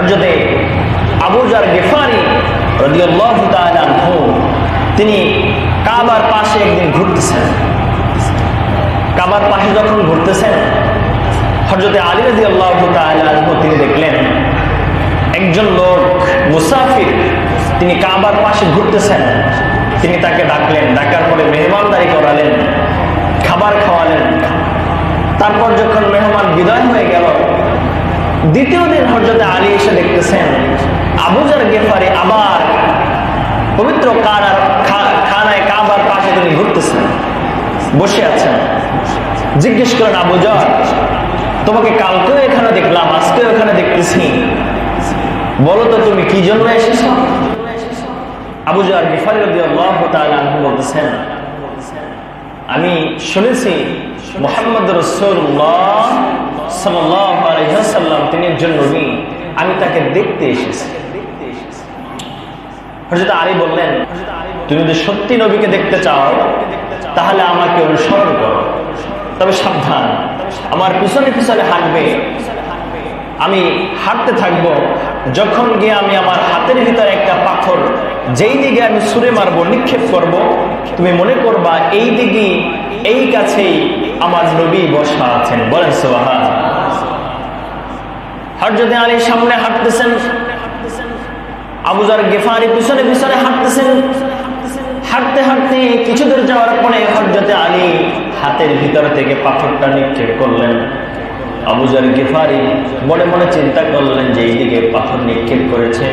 হযরতে আবু যার গিফারি রাদিয়াল্লাহু তাআলা আনহু তিনি কাবার পাশে একদিন ঘুরতেছেন। কাবার পাশে যখন ঘুরতেছেন, হযরতে আলী রাদিয়াল্লাহু তাআলা আনহু তিনি দেখলেন একজন লোক মুসাফির তিনি কাবার পাশে ঘুরতেছেন। তিনি তাকে ডাকলেন, ডাকার পরে মেহমানদারি করালেন, খাবার খাওয়ালেন। তারপর যখন মেহমান বিদায় হয়ে গেল, দ্বিতীয় দিন হযরতে আলী এসে দেখতেছেন আবু যার গিফারি আবার পবিত্র খানায় কাবার পাশে তিনি ঘুরতেছেন, বসে আছেন। জিজ্ঞেস করেন, আবু যার, তোমাকে কালকেও এখানে দেখলাম, আজকেও এখানে দেখতেছি, বলো তো তুমি কি জন্য এসেছ? আবু যার গিফারি রাদিয়াল্লাহু তাআলা আনহু বলতেছেন, আমি শুনেছি মুহাম্মদ রাসূলুল্লাহ সাল্লাল্লাহু আলাইহি ওয়াসাল্লাম তিনি একজন নবী, আমি তাকে দেখতে এসেছি। হযরত আলী বললেন, তুমি যদি সত্যি নবীকে দেখতে চাও তাহলে আমাকে অনুসরণ করো, তবে সাবধান, আমার পিছনে পিছনে হাঁটবে। আমি হাঁটতে থাকবো, যখন গিয়ে আমি আমার হাতের ভিতরে একটা পাথর যেই দিকে আমি ছুঁড়ে মারবো, নিক্ষেপ করব, তুমি মনে করবা এই দিকে, এই কাছেই আমার নবী বসা আছেন। বলেন সুবহানাল্লাহ। হযরত আলী সামনে হাঁটতেছেন, আবু যার গিফারি পিছনে পিছনে হাঁটতেছেন। হাঁটতে হাঁটতে কিছু দূর যাওয়ার পরে হযরত আলী হাতের ভিতর থেকে পাথরটা নিক্ষেপ করলেন। আবু যার গিফারি মনে মনে চিন্তা করলেন যে এই দিকে পাথর নিক্ষেপ করেছে,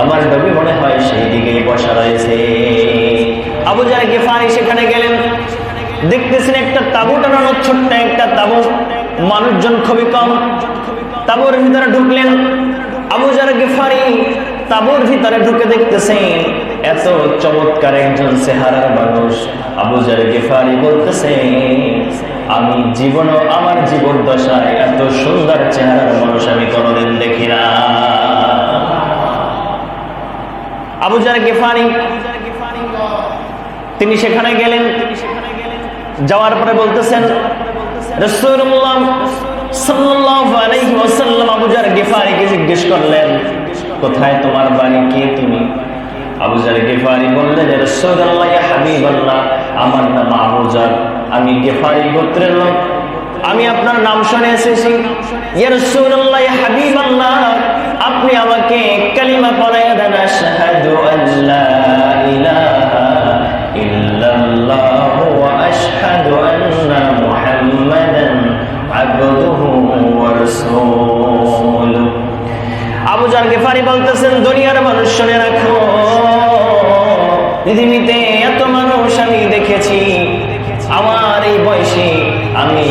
আমার নবী মনে হয় সেই দিকেই বসা রয়েছে। আবু যার গিফারি সেখানে গেলেন, দেখতেছেন একটা তাঁবু টানানো, ছোট্ট একটা তাঁবু, মানুষজন খুবই কম। তাঁবুর ভিতরে ঢুকলেন। আবু যার গিফারি তাঁবুর ভিতরে ঢুকে দেখতেছেন এত চমৎকার একজন চেহারার মানুষ। আবু যার গিফারি বলতেছেন, আমি জীবনও আমার জীবন দশায় এত সুন্দর চেহারার মানুষ আমি কোনোদিন দেখি না। আবু যার গিফারি তিনি সেখানে গেলেন, যাওয়ার পরে বলতেছেন, রাসূলুল্লাহ সাল্লাল্লাহু আলাইহি ওয়াসাল্লাম আবু যার গিফারিকে জিজ্ঞেস করলেন, কোথায় তোমার বাড়ি, কে তুমি? আবু যার গিফারি বললেন, ইয়া রাসূলুল্লাহ, ইয়া হাবিবাল্লাহ, আমার নাম আবু যার, আমি গিফারি গোত্রের লোক, আমি আপনার নাম শুনে এসেছি। ইয়া রাসূলুল্লাহ, ইয়া হাবিবাল্লাহ, আপনি আমাকে কালিমা পড়াইয়া দেন, আশহাদু আল্লা ইলাহা ইল্লাল্লাহু ওয়া আশহাদু আন্না মুহাম্মাদান আবদুহু ওয়া রাসূলুহু। আবু যার গিফারি বলতেছেন, দুনিয়ার মানুষ শুনে রাখো, পৃথিবীতে এত মানুষ আমি দেখেছি, আমার এই বয়সে আমি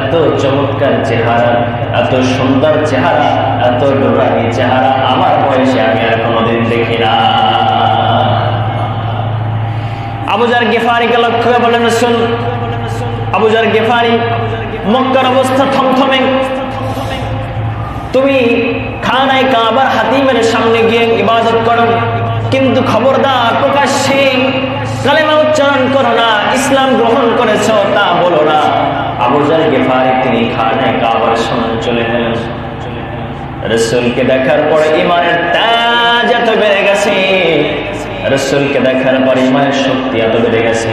এত চমৎকার চেহারা, এত সুন্দর চেহারা, এত ডোরানি চেহারা আমার বয়সে আমি আর কোনোদিন দেখি না। আবু যার গিফারিকে লক্ষ্য করে বলেন, শুন। আবু যার গিফারি মক্কার অবস্থা থমথমে। তুমি খানায় কাবার হাতিমের সামনে গিয়ে ইবাদত করো, কিন্তু খবরদার প্রকাশ্যে কালেমা উচ্চারণ করো না, ইসলাম গ্রহণ করেছ তা বলো না। আবু যার গিফারি তিনি খানায় কাবার সামনে চলে গেলেন। রাসূলকে দেখার পরে ঈমানের তেজ এত বেড়ে গেছে, রাসূলকে দেখার পরে ঈমানের শক্তি এত বেড়ে গেছে।